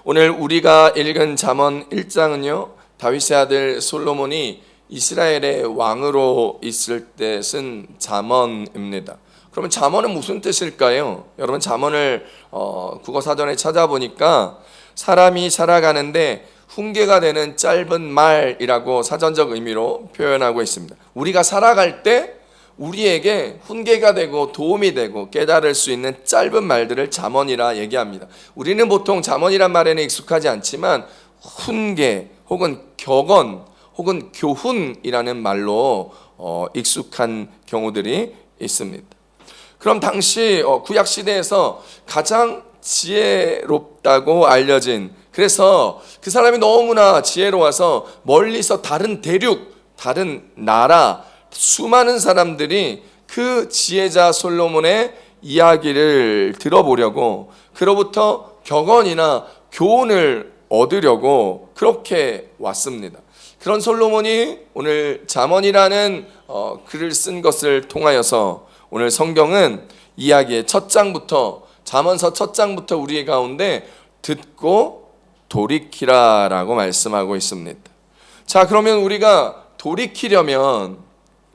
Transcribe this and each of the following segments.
오늘 우리가 읽은 잠언 1장은요, 다윗의 아들 솔로몬이 이스라엘의 왕으로 있을 때 쓴 잠언입니다. 그러면 잠언은 무슨 뜻일까요? 여러분, 잠언을 국어사전에 찾아보니까 사람이 살아가는데 훈계가 되는 짧은 말이라고 사전적 의미로 표현하고 있습니다. 우리가 살아갈 때 우리에게 훈계가 되고 도움이 되고 깨달을 수 있는 짧은 말들을 잠언이라 얘기합니다. 우리는 보통 잠언이란 말에는 익숙하지 않지만 훈계 혹은 격언 혹은 교훈이라는 말로 익숙한 경우들이 있습니다. 그럼 당시 구약시대에서 가장 지혜롭다고 알려진, 그래서 그 사람이 너무나 지혜로워서 멀리서 다른 대륙, 다른 나라, 수많은 사람들이 그 지혜자 솔로몬의 이야기를 들어보려고, 그로부터 격언이나 교훈을 얻으려고 그렇게 왔습니다. 그런 솔로몬이 오늘 잠언이라는 글을 쓴 것을 통하여서 오늘 성경은 이야기의 첫 장부터, 잠언서 첫 장부터 우리 가운데 듣고 돌이키라라고 말씀하고 있습니다. 자, 그러면 우리가 돌이키려면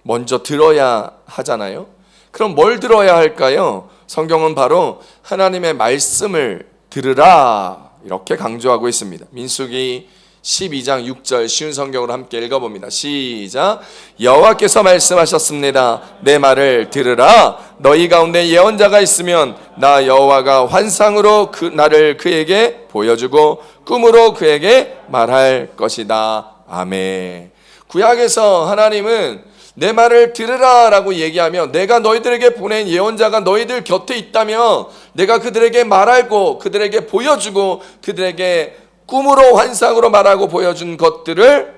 먼저 들어야 하잖아요. 그럼 뭘 들어야 할까요? 성경은 바로 하나님의 말씀을 들으라 이렇게 강조하고 있습니다. 민수기 12장 6절 쉬운 성경으로 함께 읽어봅니다. 시작. 여호와께서 말씀하셨습니다. 내 말을 들으라. 너희 가운데 예언자가 있으면 나 여호와가 환상으로 나를 그에게 보여주고 꿈으로 그에게 말할 것이다. 아멘. 구약에서 하나님은 내 말을 들으라 라고 얘기하며 내가 너희들에게 보낸 예언자가 너희들 곁에 있다면 내가 그들에게 말하고 그들에게 보여주고 그들에게 꿈으로 환상으로 말하고 보여준 것들을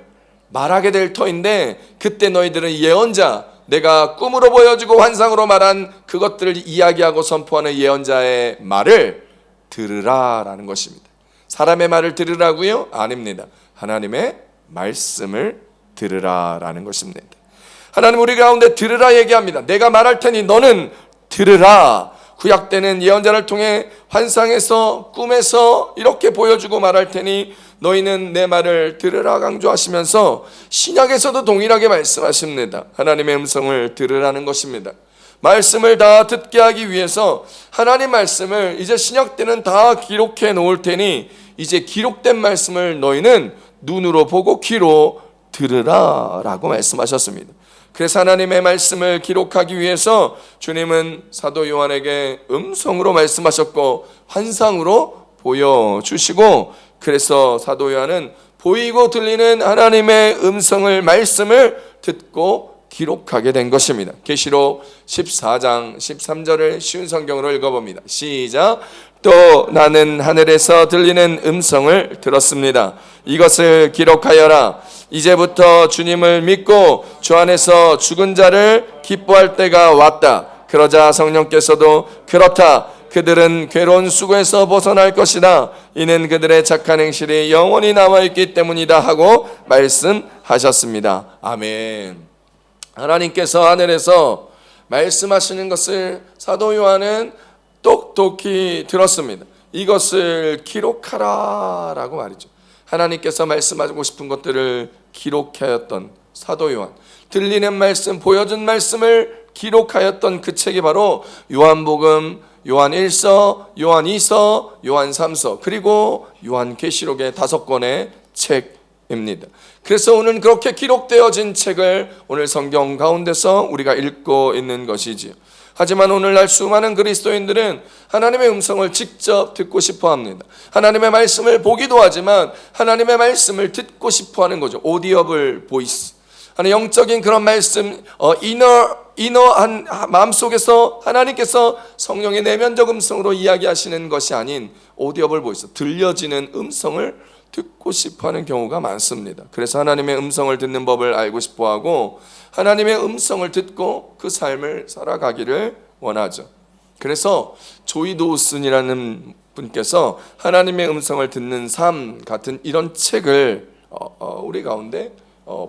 말하게 될 터인데, 그때 너희들은 예언자, 내가 꿈으로 보여주고 환상으로 말한 그것들을 이야기하고 선포하는 예언자의 말을 들으라 라는 것입니다. 사람의 말을 들으라고요? 아닙니다. 하나님의 말씀을 들으라 라는 것입니다. 하나님 우리 가운데 들으라 얘기합니다. 내가 말할 테니 너는 들으라. 구약 때는 예언자를 통해 환상에서 꿈에서 이렇게 보여주고 말할 테니 너희는 내 말을 들으라 강조하시면서 신약에서도 동일하게 말씀하십니다. 하나님의 음성을 들으라는 것입니다. 말씀을 다 듣게 하기 위해서 하나님 말씀을 이제 신약 때는 다 기록해 놓을 테니 이제 기록된 말씀을 너희는 눈으로 보고 귀로 들으라 라고 말씀하셨습니다. 그래서 하나님의 말씀을 기록하기 위해서 주님은 사도 요한에게 음성으로 말씀하셨고 환상으로 보여주시고, 그래서 사도 요한은 보이고 들리는 하나님의 음성을 말씀을 듣고 기록하게 된 것입니다. 계시록 14장 13절을 쉬운 성경으로 읽어봅니다. 시작. 또 나는 하늘에서 들리는 음성을 들었습니다. 이것을 기록하여라. 이제부터 주님을 믿고 주 안에서 죽은 자를 기뻐할 때가 왔다. 그러자 성령께서도 그렇다. 그들은 괴로운 수고에서 벗어날 것이다. 이는 그들의 착한 행실이 영원히 남아있기 때문이다 하고 말씀하셨습니다. 아멘. 하나님께서 하늘에서 말씀하시는 것을 사도 요한은 똑똑히 들었습니다. 이것을 기록하라 라고 말이죠. 하나님께서 말씀하고 싶은 것들을 기록하였던 사도 요한, 들리는 말씀, 보여준 말씀을 기록하였던 그 책이 바로 요한복음, 요한 1서, 요한 2서, 요한 3서, 그리고 요한계시록의 5권의 책입니다. 그래서 오늘 그렇게 기록되어진 책을 오늘 성경 가운데서 우리가 읽고 있는 것이지요. 하지만 오늘날 수많은 그리스도인들은 하나님의 음성을 직접 듣고 싶어 합니다. 하나님의 말씀을 보기도 하지만 하나님의 말씀을 듣고 싶어 하는 거죠. 오디어블 보이스. 영적인 그런 말씀, 이너한 마음속에서 하나님께서 성령의 내면적 음성으로 이야기하시는 것이 아닌 오디어블 보이스, 들려지는 음성을 듣고 싶어하는 경우가 많습니다. 그래서 하나님의 음성을 듣는 법을 알고 싶어하고 하나님의 음성을 듣고 그 삶을 살아가기를 원하죠. 그래서 조이 도우슨이라는 분께서 하나님의 음성을 듣는 삶 같은 이런 책을 우리 가운데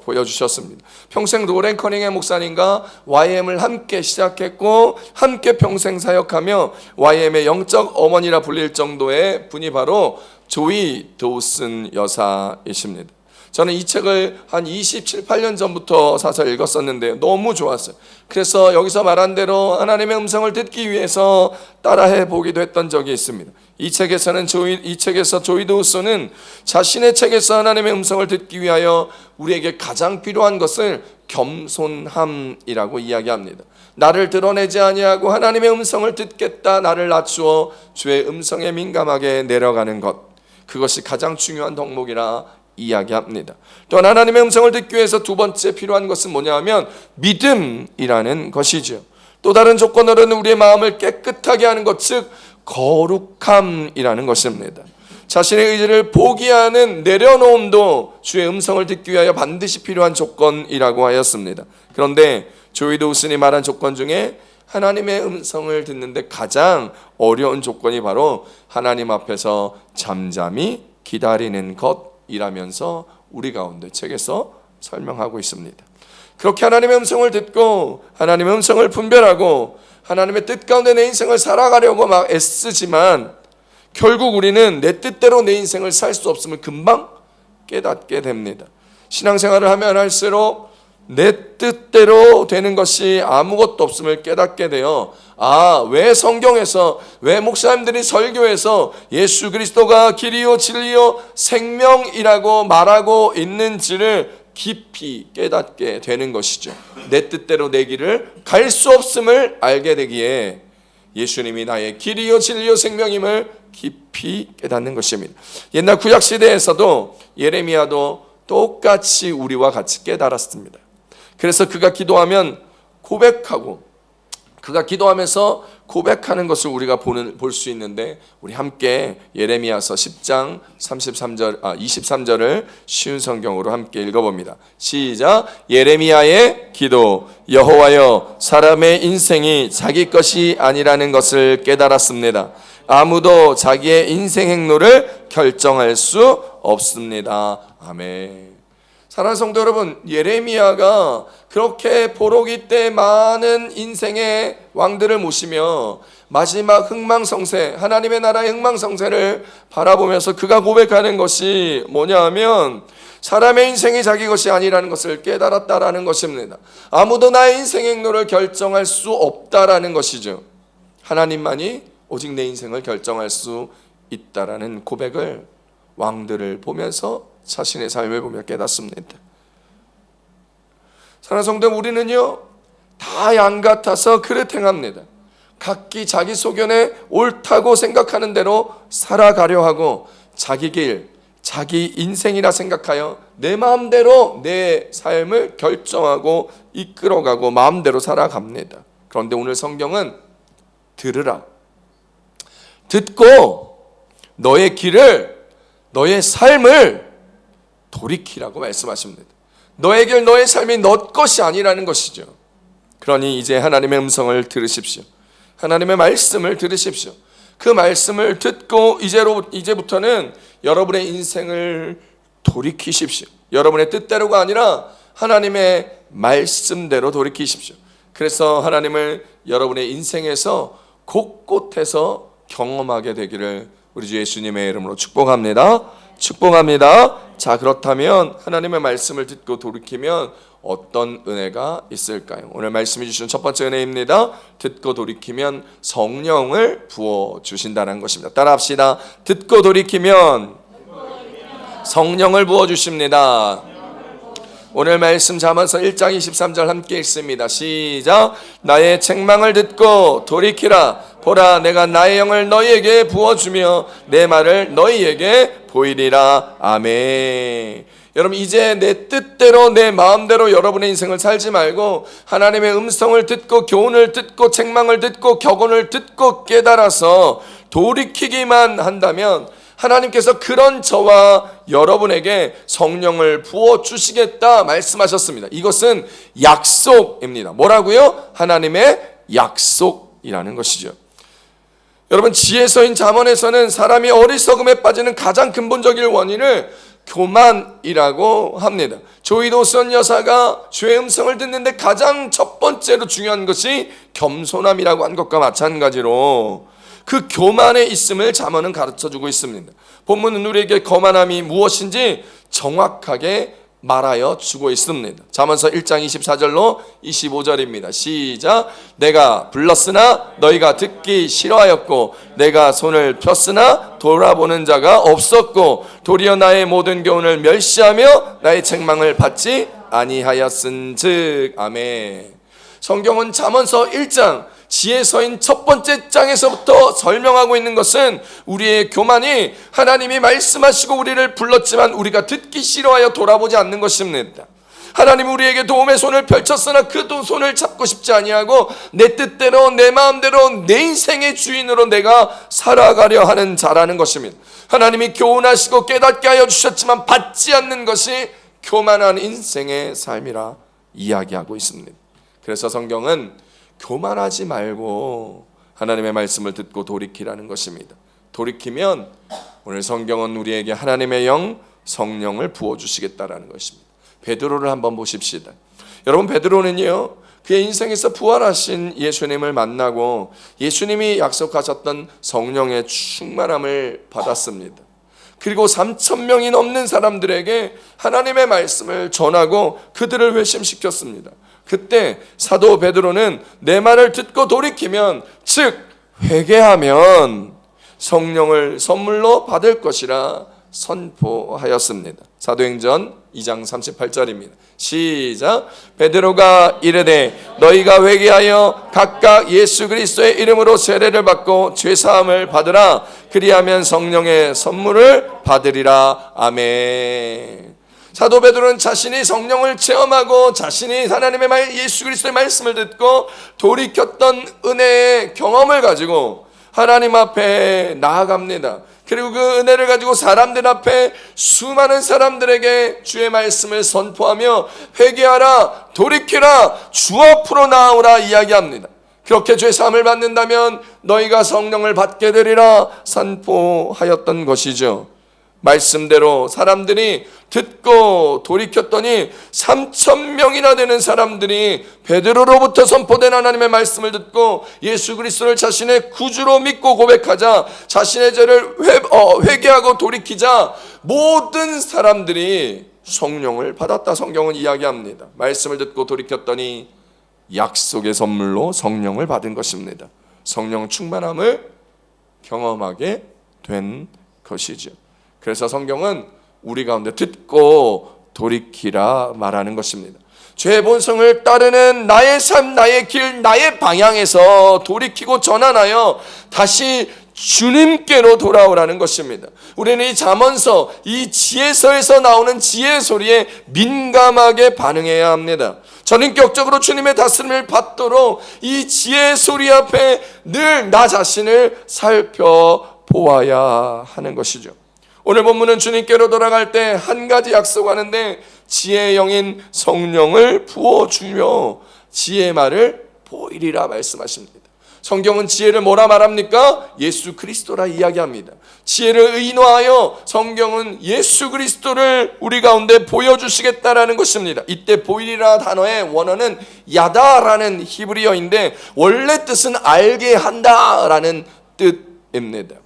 보여주셨습니다. 평생 로렌 커닝햄 목사님과 YM을 함께 시작했고 함께 평생 사역하며 YM의 영적 어머니라 불릴 정도의 분이 바로 조이 도우슨 여사이십니다. 저는 이 책을 한 27, 8년 전부터 사서 읽었었는데 너무 좋았어요. 그래서 여기서 말한 대로 하나님의 음성을 듣기 위해서 따라해 보기도 했던 적이 있습니다. 이 책에서 조이 도우슨은 자신의 책에서 하나님의 음성을 듣기 위하여 우리에게 가장 필요한 것을 겸손함이라고 이야기합니다. 나를 드러내지 아니하고 하나님의 음성을 듣겠다, 나를 낮추어 주의 음성에 민감하게 내려가는 것, 그것이 가장 중요한 덕목이라 이야기합니다. 또한 하나님의 음성을 듣기 위해서 두 번째 필요한 것은 뭐냐 하면 믿음이라는 것이죠. 또 다른 조건으로는 우리의 마음을 깨끗하게 하는 것, 즉 거룩함이라는 것입니다. 자신의 의지를 포기하는 내려놓음도 주의 음성을 듣기 위하여 반드시 필요한 조건이라고 하였습니다. 그런데 조이 도우슨이 말한 조건 중에 하나님의 음성을 듣는데 가장 어려운 조건이 바로 하나님 앞에서 잠잠히 기다리는 것이라면서 우리 가운데 책에서 설명하고 있습니다. 그렇게 하나님의 음성을 듣고 하나님의 음성을 분별하고 하나님의 뜻 가운데 내 인생을 살아가려고 막 애쓰지만 결국 우리는 내 뜻대로 내 인생을 살 수 없음을 금방 깨닫게 됩니다. 신앙생활을 하면 할수록 내 뜻대로 되는 것이 아무것도 없음을 깨닫게 되어 왜 성경에서, 왜 목사님들이 설교에서 예수 그리스도가 길이요 진리요 생명이라고 말하고 있는지를 깊이 깨닫게 되는 것이죠. 내 뜻대로 내 길을 갈 수 없음을 알게 되기에 예수님이 나의 길이요 진리요 생명임을 깊이 깨닫는 것입니다. 옛날 구약시대에서도 예레미야도 똑같이 우리와 같이 깨달았습니다. 그래서 그가 기도하면 고백하고, 그가 기도하면서 고백하는 것을 우리가 볼 수 있는데, 우리 함께 예레미야서 10장 23절을 쉬운 성경으로 함께 읽어봅니다. 시작. 예레미야의 기도. 여호와여, 사람의 인생이 자기 것이 아니라는 것을 깨달았습니다. 아무도 자기의 인생 행로를 결정할 수 없습니다. 아멘. 사랑하는 성도 여러분, 예레미야가 그렇게 포로기 때 많은 인생의 왕들을 모시며 마지막 흥망성쇠, 하나님의 나라의 흥망성쇠를 바라보면서 그가 고백하는 것이 뭐냐 하면 사람의 인생이 자기 것이 아니라는 것을 깨달았다라는 것입니다. 아무도 나의 인생 행로를 결정할 수 없다라는 것이죠. 하나님만이 오직 내 인생을 결정할 수 있다라는 고백을 왕들을 보면서, 자신의 삶을 보며 깨닫습니다. 사랑하는 성도, 우리는요 다 양 같아서 그릇 행합니다. 각기 자기 소견에 옳다고 생각하는 대로 살아가려 하고 자기 길, 자기 인생이라 생각하여 내 마음대로 내 삶을 결정하고 이끌어가고 마음대로 살아갑니다. 그런데 오늘 성경은 들으라, 듣고 너의 길을, 너의 삶을 돌이키라고 말씀하십니다. 너의 길, 너의 삶이 너 것이 아니라는 것이죠. 그러니 이제 하나님의 음성을 들으십시오. 하나님의 말씀을 들으십시오. 그 말씀을 듣고 이제부터는 여러분의 인생을 돌이키십시오. 여러분의 뜻대로가 아니라 하나님의 말씀대로 돌이키십시오. 그래서 하나님을 여러분의 인생에서 곳곳에서 경험하게 되기를 우리 주 예수님의 이름으로 축복합니다. 축복합니다. 자, 그렇다면 하나님의 말씀을 듣고 돌이키면 어떤 은혜가 있을까요? 오늘 말씀해 주시는 첫 번째 은혜입니다. 듣고 돌이키면 성령을 부어주신다는 것입니다. 따라합시다. 듣고 돌이키면 성령을 부어주십니다. 오늘 말씀 잠언서 1장 23절 함께 읽습니다. 시작. 나의 책망을 듣고 돌이키라. 보라, 내가 나의 영을 너희에게 부어주며 내 말을 너희에게 보이리라. 아멘. 여러분, 이제 내 뜻대로 내 마음대로 여러분의 인생을 살지 말고 하나님의 음성을 듣고 교훈을 듣고 책망을 듣고 격언을 듣고 깨달아서 돌이키기만 한다면 하나님께서 그런 저와 여러분에게 성령을 부어주시겠다 말씀하셨습니다. 이것은 약속입니다. 뭐라고요? 하나님의 약속이라는 것이죠. 여러분, 지혜서인 잠언에서는 사람이 어리석음에 빠지는 가장 근본적인 원인을 교만이라고 합니다. 조이도선 여사가 주의 음성을 듣는데 가장 첫 번째로 중요한 것이 겸손함이라고 한 것과 마찬가지로 그 교만에 있음을 잠언은 가르쳐주고 있습니다. 본문은 우리에게 거만함이 무엇인지 정확하게 말하여 주고 있습니다. 잠언서 1장 24절로 25절입니다. 시작. 내가 불렀으나 너희가 듣기 싫어하였고 내가 손을 폈으나 돌아보는 자가 없었고 도리어 나의 모든 교훈을 멸시하며 나의 책망을 받지 아니하였은즉. 아멘. 성경은 잠언서 1장 지혜서인 첫 번째 장에서부터 설명하고 있는 것은 우리의 교만이 하나님이 말씀하시고 우리를 불렀지만 우리가 듣기 싫어하여 돌아보지 않는 것입니다. 하나님이 우리에게 도움의 손을 펼쳤으나 그 손을 잡고 싶지 아니하고 내 뜻대로 내 마음대로 내 인생의 주인으로 내가 살아가려 하는 자라는 것입니다. 하나님이 교훈하시고 깨닫게 하여 주셨지만 받지 않는 것이 교만한 인생의 삶이라 이야기하고 있습니다. 그래서 성경은 교만하지 말고 하나님의 말씀을 듣고 돌이키라는 것입니다. 돌이키면 오늘 성경은 우리에게 하나님의 영 성령을 부어주시겠다라는 것입니다. 베드로를 한번 보십시다. 여러분, 베드로는요 그의 인생에서 부활하신 예수님을 만나고 예수님이 약속하셨던 성령의 충만함을 받았습니다. 그리고 3,000명이 넘는 사람들에게 하나님의 말씀을 전하고 그들을 회심시켰습니다. 그때 사도 베드로는 내 말을 듣고 돌이키면, 즉 회개하면 성령을 선물로 받을 것이라 선포하였습니다. 사도행전 2장 38절입니다. 시작. 베드로가 이르되 너희가 회개하여 각각 예수 그리스도의 이름으로 세례를 받고 죄사함을 받으라. 그리하면 성령의 선물을 받으리라. 아멘. 사도 베드로는 자신이 성령을 체험하고 자신이 하나님의 예수 그리스도의 말씀을 듣고 돌이켰던 은혜의 경험을 가지고 하나님 앞에 나아갑니다. 그리고 그 은혜를 가지고 사람들 앞에 수많은 사람들에게 주의 말씀을 선포하며 회개하라, 돌이키라, 주 앞으로 나아오라 이야기합니다. 그렇게 죄사함을 받는다면 너희가 성령을 받게 되리라 선포하였던 것이죠. 말씀대로 사람들이 듣고 돌이켰더니 3,000명이나 되는 사람들이 베드로로부터 선포된 하나님의 말씀을 듣고 예수 그리스도를 자신의 구주로 믿고 고백하자, 자신의 죄를 회개하고 돌이키자 모든 사람들이 성령을 받았다 성경은 이야기합니다. 말씀을 듣고 돌이켰더니 약속의 선물로 성령을 받은 것입니다. 성령 충만함을 경험하게 된 것이죠. 그래서 성경은 우리 가운데 듣고 돌이키라 말하는 것입니다. 죄의 본성을 따르는 나의 삶, 나의 길, 나의 방향에서 돌이키고 전환하여 다시 주님께로 돌아오라는 것입니다. 우리는 이 잠언서, 이 지혜서에서 나오는 지혜의 소리에 민감하게 반응해야 합니다. 전인격적으로 주님의 다스림을 받도록 이 지혜의 소리 앞에 늘 나 자신을 살펴보아야 하는 것이죠. 오늘 본문은 주님께로 돌아갈 때 한 가지 약속하는데 지혜의 영인 성령을 부어주며 지혜의 말을 보이리라 말씀하십니다. 성경은 지혜를 뭐라 말합니까? 예수 그리스도라 이야기합니다. 지혜를 의노하여 성경은 예수 그리스도를 우리 가운데 보여주시겠다라는 것입니다. 이때 보이리라 단어의 원어는 야다라는 히브리어인데 원래 뜻은 알게 한다라는 뜻입니다.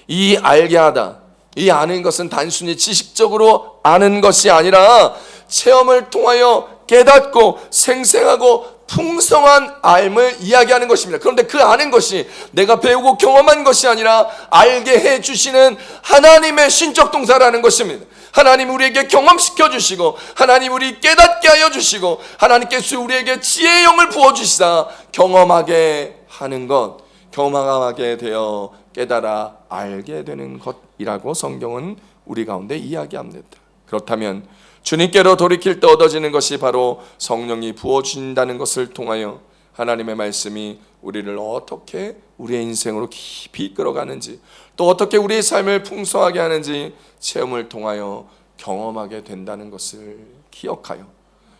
이 알게 하다, 이 아는 것은 단순히 지식적으로 아는 것이 아니라 체험을 통하여 깨닫고 생생하고 풍성한 알을 이야기하는 것입니다. 그런데 그 아는 것이 내가 배우고 경험한 것이 아니라 알게 해주시는 하나님의 신적 동사라는 것입니다. 하나님 우리에게 경험시켜 주시고 하나님 우리 깨닫게 하여 주시고 하나님께서 우리에게 지혜의 영을 부어주시사 경험하게 하는 것, 경험하게 되어 깨달아 알게 되는 것이라고 성경은 우리 가운데 이야기합니다. 그렇다면 주님께로 돌이킬 때 얻어지는 것이 바로 성령이 부어주신다는 것을 통하여 하나님의 말씀이 우리를 어떻게 우리의 인생으로 깊이 이끌어가는지, 또 어떻게 우리의 삶을 풍성하게 하는지 체험을 통하여 경험하게 된다는 것을 기억하여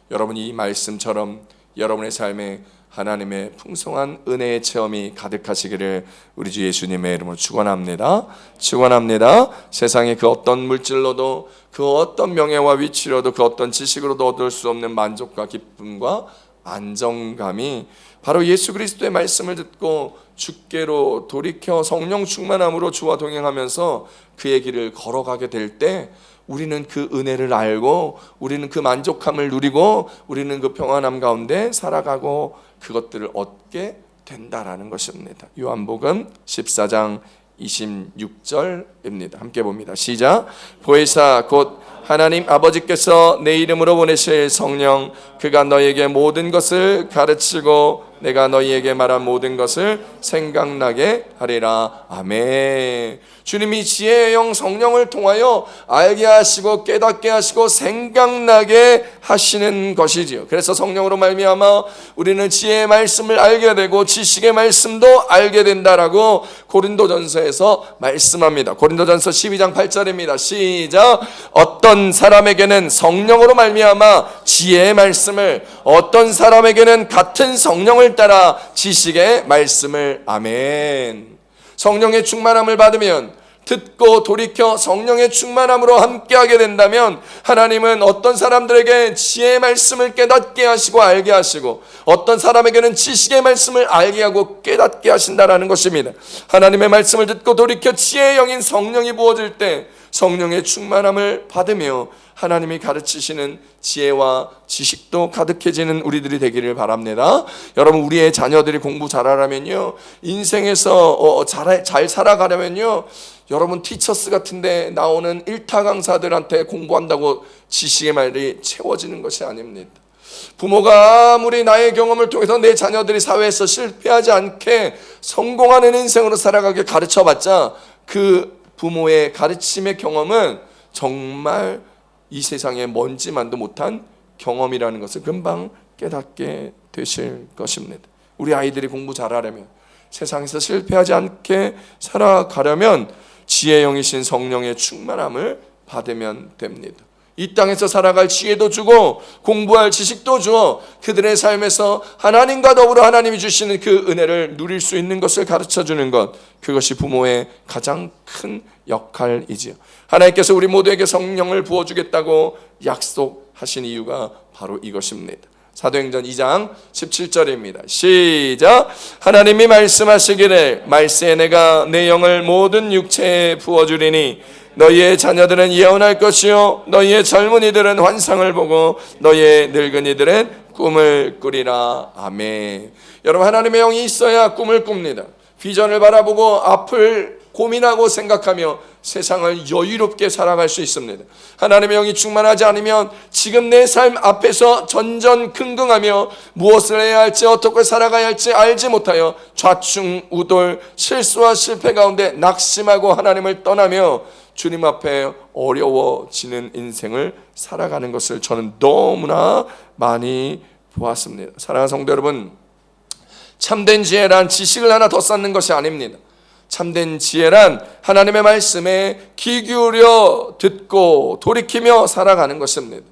여러분이 이 말씀처럼 여러분의 삶에 하나님의 풍성한 은혜의 체험이 가득하시기를 우리 주 예수님의 이름으로 축원합니다. 축원합니다. 세상의 그 어떤 물질로도, 그 어떤 명예와 위치로도, 그 어떤 지식으로도 얻을 수 없는 만족과 기쁨과 안정감이 바로 예수 그리스도의 말씀을 듣고 주께로 돌이켜 성령 충만함으로 주와 동행하면서 그의 길을 걸어가게 될 때 우리는 그 은혜를 알고, 우리는 그 만족함을 누리고, 우리는 그 평안함 가운데 살아가고 그것들을 얻게 된다라는 것입니다. 요한복음 14장 26절입니다. 함께 봅니다. 시작. 보혜사 곧 하나님 아버지께서 내 이름으로 보내실 성령, 그가 너희에게 모든 것을 가르치고 내가 너희에게 말한 모든 것을 생각나게 하리라. 아멘. 주님이 지혜의 영 성령을 통하여 알게 하시고 깨닫게 하시고 생각나게 하시는 것이지요. 그래서 성령으로 말미암아 우리는 지혜의 말씀을 알게 되고 지식의 말씀도 알게 된다라고 고린도전서에서 말씀합니다. 고린도전서 12장 8절입니다. 시작. 어떤 사람에게는 성령으로 말미암아 지혜의 말씀을, 어떤 사람에게는 같은 성령을 따라 지식의 말씀을. 아멘. 성령의 충만함을 받으면, 듣고 돌이켜 성령의 충만함으로 함께하게 된다면 하나님은 어떤 사람들에게 지혜의 말씀을 깨닫게 하시고 알게 하시고, 어떤 사람에게는 지식의 말씀을 알게 하고 깨닫게 하신다라는 것입니다. 하나님의 말씀을 듣고 돌이켜 지혜의 영인 성령이 부어질 때 성령의 충만함을 받으며 하나님이 가르치시는 지혜와 지식도 가득해지는 우리들이 되기를 바랍니다. 여러분, 우리의 자녀들이 공부 잘하려면요, 인생에서 잘 살아가려면요, 여러분 티처스 같은데 나오는 일타 강사들한테 공부한다고 지식의 말이 채워지는 것이 아닙니다. 부모가 아무리 나의 경험을 통해서 내 자녀들이 사회에서 실패하지 않게 성공하는 인생으로 살아가게 가르쳐봤자 그 부모의 가르침의 경험은 정말 이 세상에 먼지만도 못한 경험이라는 것을 금방 깨닫게 되실 것입니다. 우리 아이들이 공부 잘하려면, 세상에서 실패하지 않게 살아가려면 지혜의 영이신 성령의 충만함을 받으면 됩니다. 이 땅에서 살아갈 지혜도 주고 공부할 지식도 주어 그들의 삶에서 하나님과 더불어 하나님이 주시는 그 은혜를 누릴 수 있는 것을 가르쳐주는 것, 그것이 부모의 가장 큰 역할이지요. 하나님께서 우리 모두에게 성령을 부어주겠다고 약속하신 이유가 바로 이것입니다. 사도행전 2장 17절입니다. 시작. 하나님이 말씀하시기를 말세에 내가 내 영을 모든 육체에 부어주리니 너희의 자녀들은 예언할 것이요 너희의 젊은이들은 환상을 보고 너희의 늙은이들은 꿈을 꾸리라. 아멘. 여러분, 하나님의 영이 있어야 꿈을 꿉니다. 비전을 바라보고 앞을 고민하고 생각하며 세상을 여유롭게 살아갈 수 있습니다. 하나님의 영이 충만하지 않으면 지금 내 삶 앞에서 전전긍긍하며 무엇을 해야 할지, 어떻게 살아가야 할지 알지 못하여 좌충우돌, 실수와 실패 가운데 낙심하고 하나님을 떠나며 주님 앞에 어려워지는 인생을 살아가는 것을 저는 너무나 많이 보았습니다. 사랑하는 성도 여러분, 참된 지혜란 지식을 하나 더 쌓는 것이 아닙니다. 참된 지혜란 하나님의 말씀에 귀 기울여 듣고 돌이키며 살아가는 것입니다.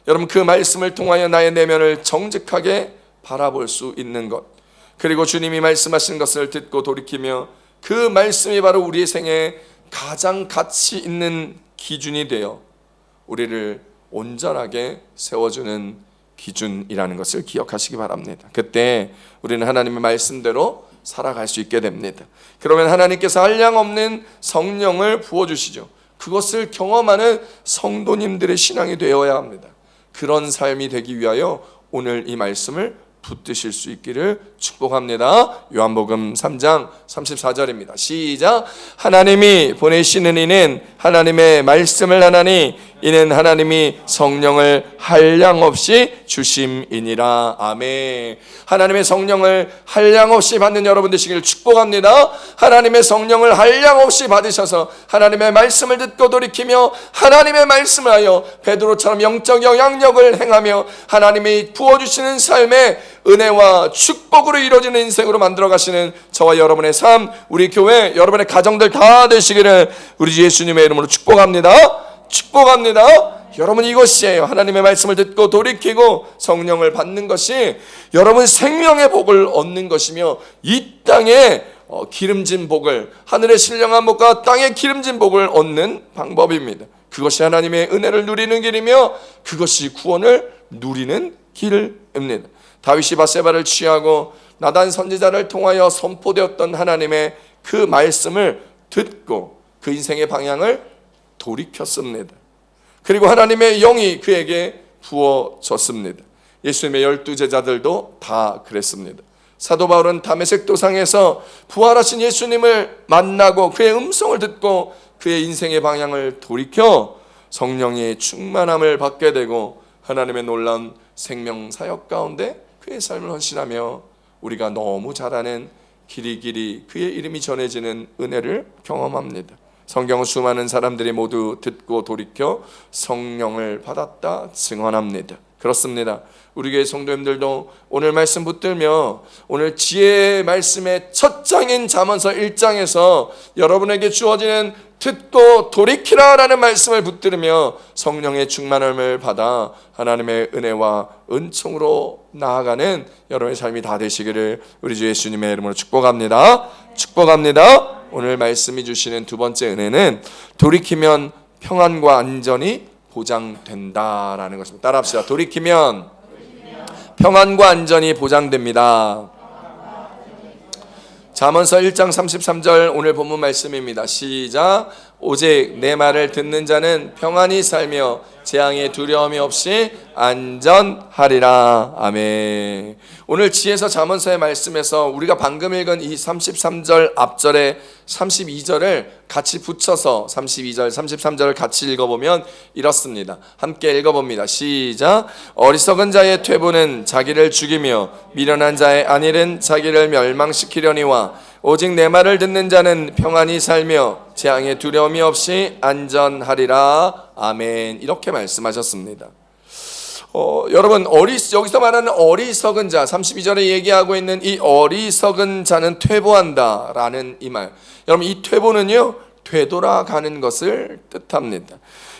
여러분, 그 말씀을 통하여 나의 내면을 정직하게 바라볼 수 있는 것, 그리고 주님이 말씀하신 것을 듣고 돌이키며 그 말씀이 바로 우리의 생에 가장 가치 있는 기준이 되어 우리를 온전하게 세워주는 기준이라는 것을 기억하시기 바랍니다. 그때 우리는 하나님의 말씀대로 살아갈 수 있게 됩니다. 그러면 하나님께서 한량없는 성령을 부어주시죠. 그것을 경험하는 성도님들의 신앙이 되어야 합니다. 그런 삶이 되기 위하여 오늘 이 말씀을 붙드실 수 있기를 축복합니다. 요한복음 3장 34절입니다. 시작. 하나님이 보내시는 이는 하나님의 말씀을 하나니 이는 하나님이 성령을 한량없이 주심이니라. 아멘. 하나님의 성령을 한량없이 받는 여러분 되시기를 축복합니다. 하나님의 성령을 한량없이 받으셔서 하나님의 말씀을 듣고 돌이키며 하나님의 말씀을 하여 베드로처럼 영적 영향력을 행하며 하나님이 부어주시는 삶의 은혜와 축복으로 이루어지는 인생으로 만들어 가시는 저와 여러분의 삶, 우리 교회, 여러분의 가정들 다 되시기를 우리 주 예수님의 이름으로 축복합니다. 축복합니다. 여러분 이것이에요. 하나님의 말씀을 듣고 돌이키고 성령을 받는 것이 여러분 생명의 복을 얻는 것이며 이 땅에 기름진 복을, 하늘의 신령한 복과 땅의 기름진 복을 얻는 방법입니다. 그것이 하나님의 은혜를 누리는 길이며 그것이 구원을 누리는 길입니다. 다윗이 밧세바를 취하고 나단 선지자를 통하여 선포되었던 하나님의 그 말씀을 듣고 그 인생의 방향을 돌이켰습니다. 그리고 하나님의 영이 그에게 부어졌습니다. 예수님의 12 제자들도 다 그랬습니다. 사도 바울은 다메섹 도상에서 부활하신 예수님을 만나고 그의 음성을 듣고 그의 인생의 방향을 돌이켜 성령의 충만함을 받게 되고 하나님의 놀라운 생명 사역 가운데 그의 삶을 헌신하며 우리가 너무 잘 아는 길이길이 그의 이름이 전해지는 은혜를 경험합니다. 성경은 수많은 사람들이 모두 듣고 돌이켜 성령을 받았다 증언합니다. 그렇습니다. 우리 교회 성도님들도 오늘 말씀 붙들며 오늘 지혜의 말씀의 첫 장인 잠언서 1장에서 여러분에게 주어지는 듣고 돌이키라라는 말씀을 붙들으며 성령의 충만함을 받아 하나님의 은혜와 은총으로 나아가는 여러분의 삶이 다 되시기를 우리 주 예수님의 이름으로 축복합니다. 축복합니다. 오늘 말씀이 주시는 두 번째 은혜는 돌이키면 평안과 안전이 보장된다라는 것입니다. 따라합시다. 돌이키면 평안과 안전이 보장됩니다. 잠언서 1장 33절 오늘 본문 말씀입니다. 시작. 오직 내 말을 듣는 자는 평안히 살며 재앙의 두려움이 없이 안전하리라. 아멘. 오늘 지혜서 잠언서의 말씀에서 우리가 방금 읽은 이 33절 앞절에 32절을 같이 붙여서 32절, 33절을 같이 읽어보면 이렇습니다. 함께 읽어봅니다. 시작. 어리석은 자의 퇴보는 자기를 죽이며 미련한 자의 안일은 자기를 멸망시키려니와 오직 내 말을 듣는 자는 평안히 살며 재앙의 두려움이 없이 안전하리라. 아멘. 이렇게 말씀하셨습니다. 여러분 여기서 말하는 어리석은 자 32절에 얘기하고 있는 이 어리석은 자는 퇴보한다 라는 이 말, 여러분 이 퇴보는요 되돌아가는 것을 뜻합니다.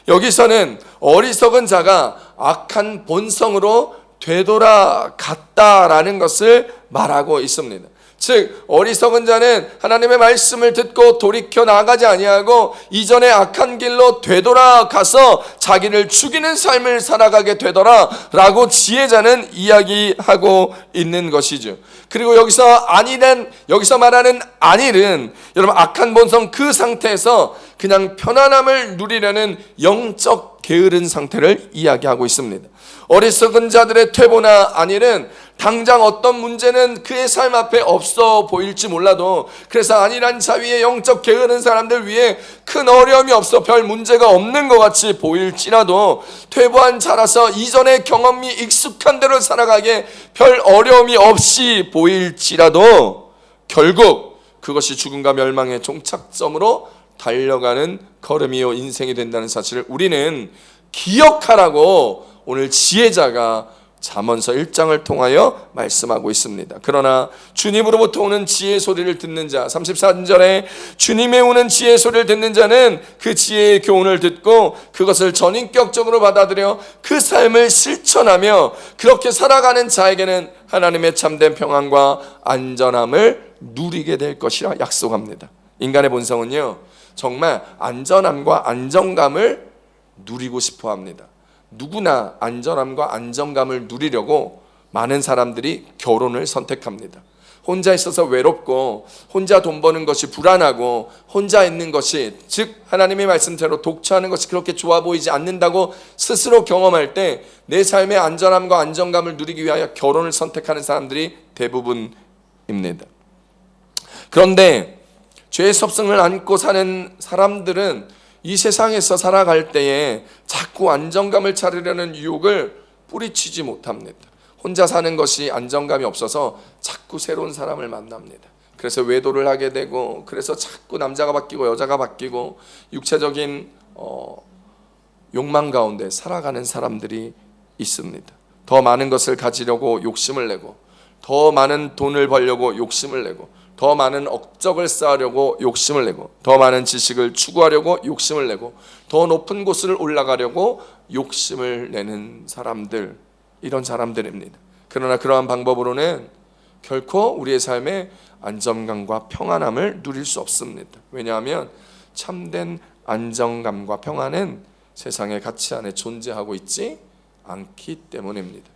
여기서는 어리석은 자가 악한 본성으로 되돌아갔다라는 것을 말하고 있습니다. 즉 어리석은 자는 하나님의 말씀을 듣고 돌이켜 나가지 아니하고 이전의 악한 길로 되돌아가서 자기를 죽이는 삶을 살아가게 되더라 라고 지혜자는 이야기하고 있는 것이죠. 그리고 여기서 말하는 안일은 여러분 악한 본성 그 상태에서 그냥 편안함을 누리려는 영적 게으른 상태를 이야기하고 있습니다. 어리석은 자들의 퇴보나 안일은 당장 어떤 문제는 그의 삶 앞에 없어 보일지 몰라도 그래서 안일한 자위의 영적 게으른 사람들 위해 큰 어려움이 없어 별 문제가 없는 것 같이 보일지라도 퇴보한 자라서 이전의 경험이 익숙한 대로 살아가게 별 어려움이 없이 보일지라도 결국 그것이 죽음과 멸망의 종착점으로 달려가는 걸음이요 인생이 된다는 사실을 우리는 기억하라고 오늘 지혜자가 잠언서 1장을 통하여 말씀하고 있습니다. 그러나 주님으로부터 오는 지혜의 소리를 듣는 자 34절에 주님의 오는 지혜의 소리를 듣는 자는 그 지혜의 교훈을 듣고 그것을 전인격적으로 받아들여 그 삶을 실천하며 그렇게 살아가는 자에게는 하나님의 참된 평안과 안전함을 누리게 될 것이라 약속합니다. 인간의 본성은요 정말 안전함과 안정감을 누리고 싶어 합니다. 누구나 안전함과 안정감을 누리려고 많은 사람들이 결혼을 선택합니다. 혼자 있어서 외롭고 혼자 돈 버는 것이 불안하고 혼자 있는 것이 즉 하나님의 말씀대로 독처하는 것이 그렇게 좋아 보이지 않는다고 스스로 경험할 때 내 삶의 안전함과 안정감을 누리기 위하여 결혼을 선택하는 사람들이 대부분입니다. 그런데 죄의 섭성을 안고 사는 사람들은 이 세상에서 살아갈 때에 자꾸 안정감을 찾으려는 유혹을 뿌리치지 못합니다. 혼자 사는 것이 안정감이 없어서 자꾸 새로운 사람을 만납니다. 그래서 외도를 하게 되고 그래서 자꾸 남자가 바뀌고 여자가 바뀌고 육체적인 욕망 가운데 살아가는 사람들이 있습니다. 더 많은 것을 가지려고 욕심을 내고 더 많은 돈을 벌려고 욕심을 내고 더 많은 업적을 쌓으려고 욕심을 내고 더 많은 지식을 추구하려고 욕심을 내고 더 높은 곳을 올라가려고 욕심을 내는 사람들, 이런 사람들입니다. 그러나 그러한 방법으로는 결코 우리의 삶에 안정감과 평안함을 누릴 수 없습니다. 왜냐하면 참된 안정감과 평안은 세상의 가치 안에 존재하고 있지 않기 때문입니다.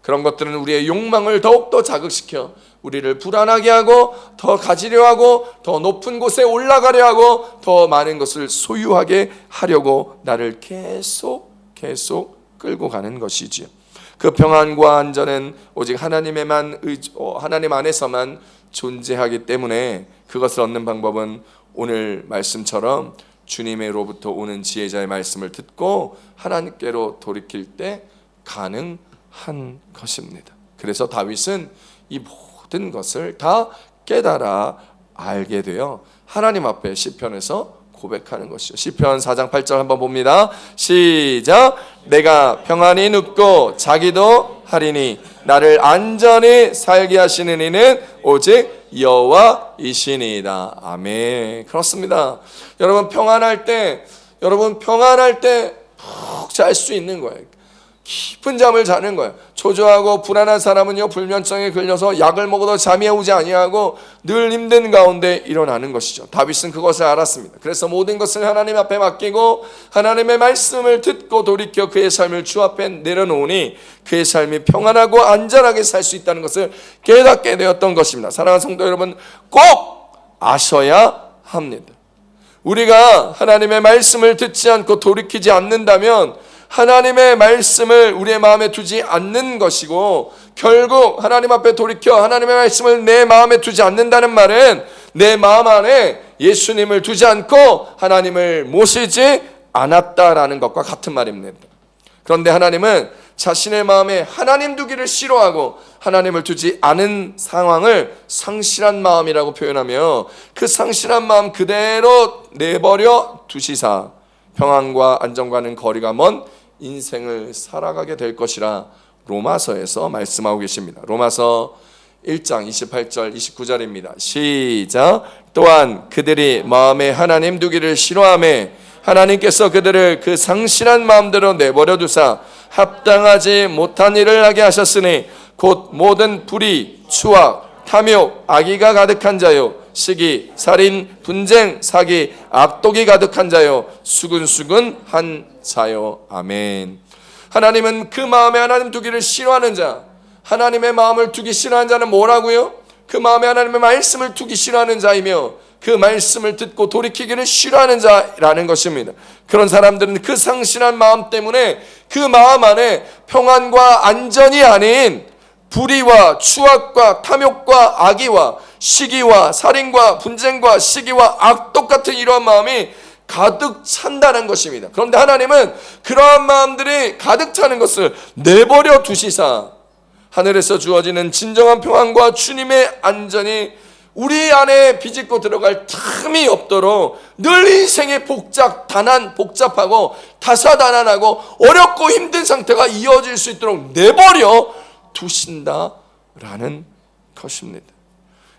그런 것들은 우리의 욕망을 더욱더 자극시켜 우리를 불안하게 하고 더 가지려 하고 더 높은 곳에 올라가려 하고 더 많은 것을 소유하게 하려고 나를 계속 끌고 가는 것이지요. 그 평안과 안전은 오직 하나님 안에서만 존재하기 때문에 그것을 얻는 방법은 오늘 말씀처럼 주님으로부터 오는 지혜자의 말씀을 듣고 하나님께로 돌이킬 때 가능한 것입니다. 그래서 다윗은 이 모든 것을 다 깨달아 알게 되어 하나님 앞에 시편에서 고백하는 것이죠. 시편 4장 8절 한번 봅니다. 시작. 내가 평안히 눕고 자기도 하리니 나를 안전히 살게 하시는 이는 오직 여호와이시니이다. 아멘. 그렇습니다. 여러분 평안할 때 푹 잘 수 있는 거예요. 깊은 잠을 자는 거예요. 초조하고 불안한 사람은요, 불면증에 걸려서 약을 먹어도 잠이 오지 아니하고 늘 힘든 가운데 일어나는 것이죠. 다윗은 그것을 알았습니다. 그래서 모든 것을 하나님 앞에 맡기고 하나님의 말씀을 듣고 돌이켜 그의 삶을 주 앞에 내려놓으니 그의 삶이 평안하고 안전하게 살 수 있다는 것을 깨닫게 되었던 것입니다. 사랑하는 성도 여러분, 꼭 아셔야 합니다. 우리가 하나님의 말씀을 듣지 않고 돌이키지 않는다면 하나님의 말씀을 우리의 마음에 두지 않는 것이고, 결국 하나님 앞에 돌이켜 하나님의 말씀을 내 마음에 두지 않는다는 말은 내 마음 안에 예수님을 두지 않고 하나님을 모시지 않았다라는 것과 같은 말입니다. 그런데 하나님은 자신의 마음에 하나님 두기를 싫어하고 하나님을 두지 않은 상황을 상실한 마음이라고 표현하며 그 상실한 마음 그대로 내버려 두시사 평안과 안정과는 거리가 먼 인생을 살아가게 될 것이라 로마서에서 말씀하고 계십니다. 로마서 1장 28절 29절입니다. 시작. 또한 그들이 마음에 하나님 두기를 싫어하며 하나님께서 그들을 그 상실한 마음대로 내버려 두사 합당하지 못한 일을 하게 하셨으니 곧 모든 불의, 추악, 탐욕, 악의가 가득한 자요, 시기, 살인, 분쟁, 사기, 악독이 가득한 자요, 수근수근한 자요. 아멘. 하나님은 그 마음에 하나님 두기를 싫어하는 자, 하나님의 마음을 두기 싫어하는 자는 뭐라고요? 그 마음에 하나님의 말씀을 두기 싫어하는 자이며 그 말씀을 듣고 돌이키기를 싫어하는 자라는 것입니다. 그런 사람들은 그 상실한 마음 때문에 그 마음 안에 평안과 안전이 아닌 불의와 추악과 탐욕과 악의와 시기와 살인과 분쟁과 시기와 악독 같은 이러한 마음이 가득 찬다는 것입니다. 그런데 하나님은 그러한 마음들이 가득 차는 것을 내버려 두시사 하늘에서 주어지는 진정한 평안과 주님의 안전이 우리 안에 비집고 들어갈 틈이 없도록 늘 인생의 복잡하고 다사다난하고 어렵고 힘든 상태가 이어질 수 있도록 내버려 두신다라는 것입니다.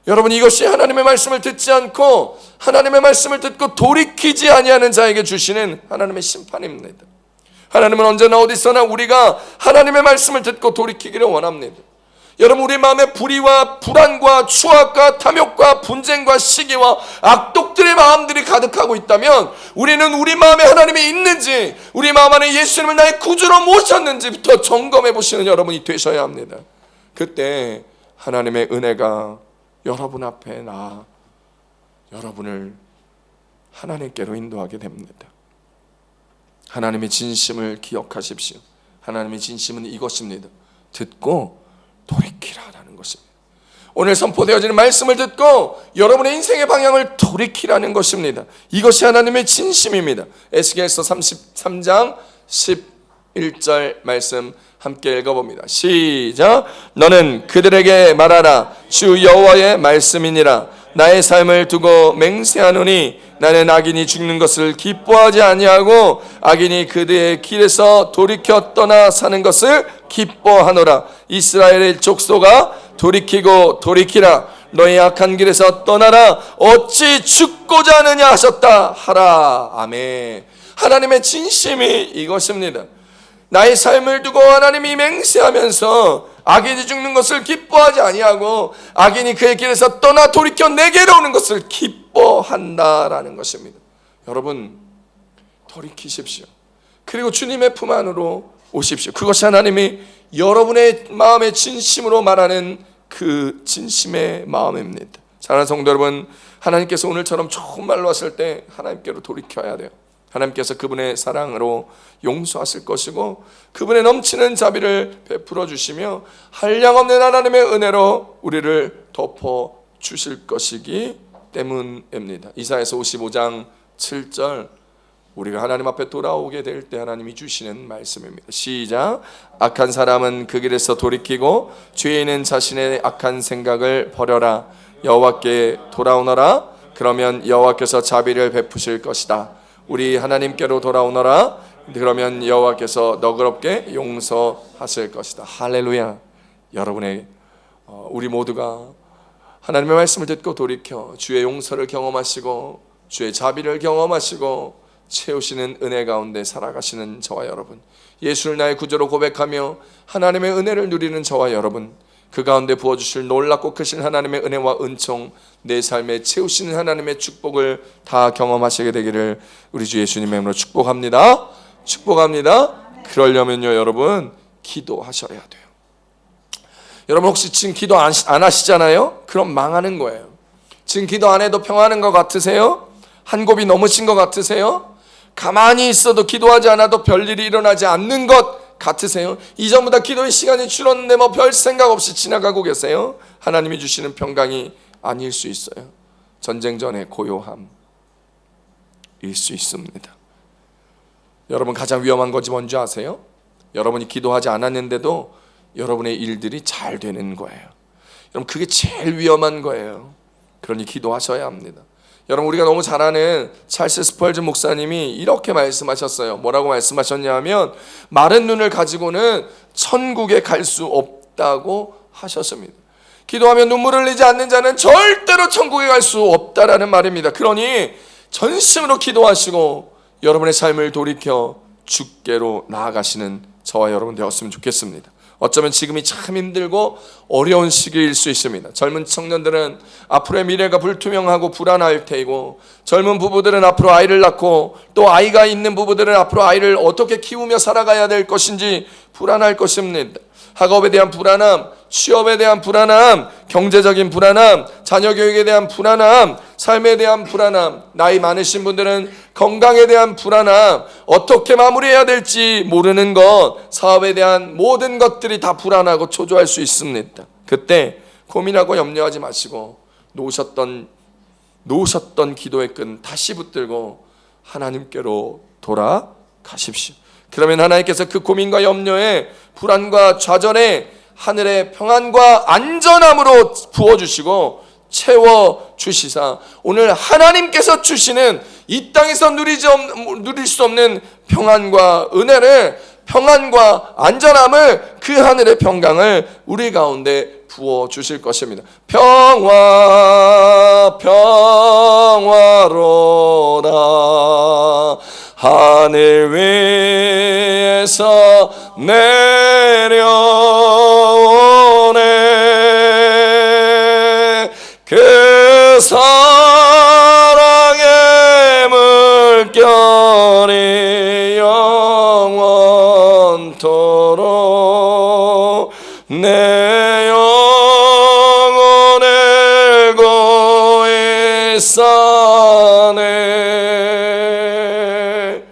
여러분, 이것이 하나님의 말씀을 듣지 않고 하나님의 말씀을 듣고 돌이키지 아니하는 자에게 주시는 하나님의 심판입니다. 하나님은 언제나 어디서나 우리가 하나님의 말씀을 듣고 돌이키기를 원합니다. 여러분, 우리 마음에 불의와 불안과 추악과 탐욕과 분쟁과 시기와 악독들의 마음들이 가득하고 있다면 우리는 우리 마음에 하나님이 있는지, 우리 마음 안에 예수님을 나의 구주로 모셨는지부터 점검해 보시는 여러분이 되셔야 합니다. 그때 하나님의 은혜가 여러분 앞에 여러분을 하나님께로 인도하게 됩니다. 하나님의 진심을 기억하십시오. 하나님의 진심은 이것입니다. 듣고 돌이키라라는 것입니다. 오늘 선포되어지는 말씀을 듣고 여러분의 인생의 방향을 돌이키라는 것입니다. 이것이 하나님의 진심입니다. 에스겔서 33장 11절 말씀 함께 읽어봅니다. 시작. 너는 그들에게 말하라. 주 여호와의 말씀이니라. 나의 삶을 두고 맹세하노니 나는 악인이 죽는 것을 기뻐하지 아니하고 악인이 그들의 길에서 돌이켜 떠나 사는 것을 기뻐하노라. 이스라엘의 족속아, 돌이키고 돌이키라. 너의 악한 길에서 떠나라. 어찌 죽고자 하느냐 하셨다 하라. 아멘. 하나님의 진심이 이것입니다. 나의 삶을 두고 하나님이 맹세하면서 악인이 죽는 것을 기뻐하지 아니하고 악인이 그의 길에서 떠나 돌이켜 내게로 오는 것을 기뻐한다라는 것입니다. 여러분, 돌이키십시오. 그리고 주님의 품 안으로 오십시오. 그것이 하나님이 여러분의 마음에 진심으로 말하는 그 진심의 마음입니다. 사랑하는 성도 여러분, 하나님께서 오늘처럼 좋은 말로 왔을 때 하나님께로 돌이켜야 돼요. 하나님께서 그분의 사랑으로 용서하실 것이고 그분의 넘치는 자비를 베풀어 주시며 한량없는 하나님의 은혜로 우리를 덮어 주실 것이기 때문입니다. 이사야서 55장 7절, 우리가 하나님 앞에 돌아오게 될 때 하나님이 주시는 말씀입니다. 시작. 악한 사람은 그 길에서 돌이키고 죄인은 자신의 악한 생각을 버려라. 여호와께 돌아오너라. 그러면 여호와께서 자비를 베푸실 것이다. 우리 하나님께로 돌아오너라. 그러면 여호와께서 너그럽게 용서하실 것이다. 할렐루야. 여러분의 우리 모두가 하나님의 말씀을 듣고 돌이켜 주의 용서를 경험하시고 주의 자비를 경험하시고 채우시는 은혜 가운데 살아가시는 저와 여러분, 예수를 나의 구주로 고백하며 하나님의 은혜를 누리는 저와 여러분, 그 가운데 부어주실 놀랍고 크신 하나님의 은혜와 은총, 내 삶에 채우시는 하나님의 축복을 다 경험하시게 되기를 우리 주 예수님의 이름으로 축복합니다. 축복합니다. 그러려면요 여러분, 기도하셔야 돼요. 여러분 혹시 지금 기도 안 하시잖아요? 그럼 망하는 거예요. 지금 기도 안 해도 평안한 것 같으세요? 한 곱이 넘으신 것 같으세요? 가만히 있어도 기도하지 않아도 별일이 일어나지 않는 것 같으세요? 이전보다 기도의 시간이 줄었는데 뭐 별 생각 없이 지나가고 계세요? 하나님이 주시는 평강이 아닐 수 있어요. 전쟁 전의 고요함일 수 있습니다. 여러분, 가장 위험한 것이 뭔지 아세요? 여러분이 기도하지 않았는데도 여러분의 일들이 잘 되는 거예요. 여러분, 그게 제일 위험한 거예요. 그러니 기도하셔야 합니다. 여러분, 우리가 너무 잘 아는 찰스 스펄전 목사님이 이렇게 말씀하셨어요. 뭐라고 말씀하셨냐 하면, 마른 눈을 가지고는 천국에 갈 수 없다고 하셨습니다. 기도하며 눈물을 흘리지 않는 자는 절대로 천국에 갈 수 없다라는 말입니다. 그러니 전심으로 기도하시고 여러분의 삶을 돌이켜 주께로 나아가시는 저와 여러분 되었으면 좋겠습니다. 어쩌면 지금이 참 힘들고 어려운 시기일 수 있습니다. 젊은 청년들은 앞으로의 미래가 불투명하고 불안할 테이고, 젊은 부부들은 앞으로 아이를 낳고 또 아이가 있는 부부들은 앞으로 아이를 어떻게 키우며 살아가야 될 것인지 불안할 것입니다. 학업에 대한 불안함, 취업에 대한 불안함, 경제적인 불안함, 자녀 교육에 대한 불안함, 삶에 대한 불안함, 나이 많으신 분들은 건강에 대한 불안함, 어떻게 마무리해야 될지 모르는 것, 사업에 대한 모든 것들이 다 불안하고 초조할 수 있습니다. 그때 고민하고 염려하지 마시고 놓으셨던 기도의 끈 다시 붙들고 하나님께로 돌아가십시오. 그러면 하나님께서 그 고민과 염려에, 불안과 좌절에 하늘의 평안과 안전함으로 부어주시고 채워주시사 오늘 하나님께서 주시는 이 땅에서 누릴 수 없는 평안과 은혜를, 평안과 안전함을, 그 하늘의 평강을 우리 가운데 부어주실 것입니다. 평화로다 하늘 위에서 내려오네 그 사랑의 물결이 영원토록 내 영혼을 고이 싸네.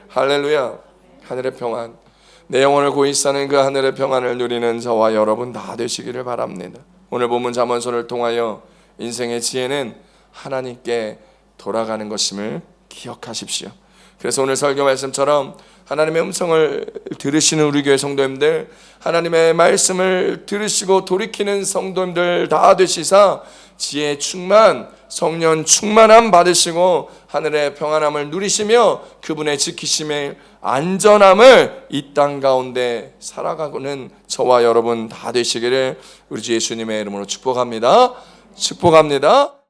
할렐루야. 하늘의 평안, 내 영혼을 고이 싸는 그 하늘의 평안을 누리는 저와 여러분 다 되시기를 바랍니다. 오늘 본문 잠언서를 통하여 인생의 지혜는 하나님께 돌아가는 것임을 기억하십시오. 그래서 오늘 설교 말씀처럼 하나님의 음성을 들으시는 우리 교회 성도님들, 하나님의 말씀을 들으시고 돌이키는 성도님들 다 되시사 지혜 충만, 성령 충만함 받으시고 하늘의 평안함을 누리시며 그분의 지키심의 안전함을 이 땅 가운데 살아가고는 저와 여러분 다 되시기를 우리 주 예수님의 이름으로 축복합니다. 축복합니다.